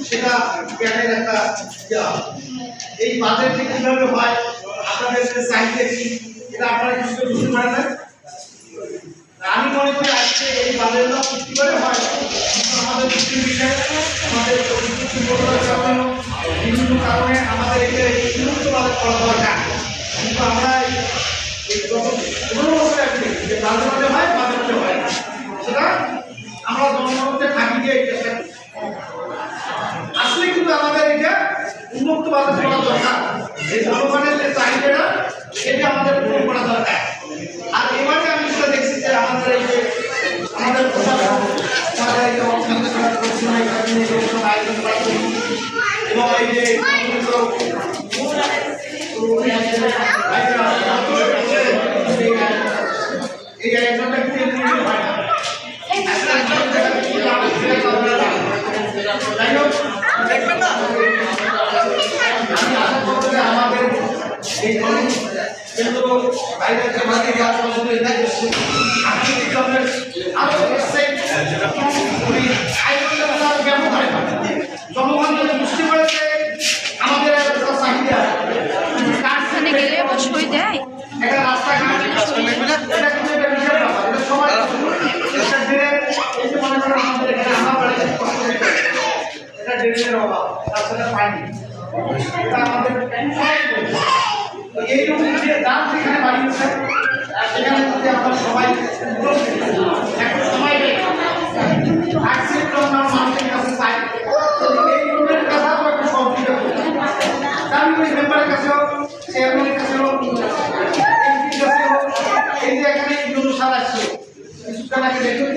সেটা জ্ঞানের একটা এই বাজেটটি কিভাবে হয় আপনাদের চাইতে কি এটা আপনারা কিছু বুঝতে পারেন না। আমি মনে করি আজকে এই বাজেটটা কি করে হয় আমাদের বিষয়ে আমাদের বিভিন্ন কারণে আমাদের এটা উন্নত বাজেট করা দরকার, কিন্তু আমরা এই গত 15 বছর আগে যে বাজেট হয় বাজেট হয় সেটা আমরা জনগণকে থাকি দিয়ে আসলে কিন্তু আমাদের এটা উন্মুক্ত বাজার করা দরকার। এই জনগণের যে চাহিদাটা এটা আমাদের পূরণ করা দরকার। আর এবারে আমি যেটা দেখছি যে আমাদের এই যে আমাদের আমাদের এই এবং এই যে এই একজনটা দেখবেন না আমাদের এই কিন্তু বাইরে আমাদের কাজ করতে দেখছি আপনি কি করবেন আরো সেই আইনের কথা ব্যবহার জনগণ যদি বুঝতে পারে যে আমাদের একটা চাহিদা কারখানে গেলে অবশ্যই দেয় একটা রাস্তাঘাট এটা কিন্তু একটা বিশাল ব্যাপার, এটা সবাই এটা দিনে এই যে মনে করেন আমাদের এখানে আমার বাড়িতে কষ্ট হতে এটা ড্রেনের অভাব রাস্তাটা পাইনি এটা আমাদের এইরকম যে দাম সেখানে বাড়িয়েছে সেখানে যদি আমরা সবাই একটা সময় মানুষের কাছে চাই এই রুমের কথা তো একটা সহযোগিতা করি আমি ওই মেম্বারের কাছেও চেয়ারম্যানের কাছেও এমপির কাছেও এই যে এখানে জন্য সার আসছে কিছুক্ষণ আগে দেখুন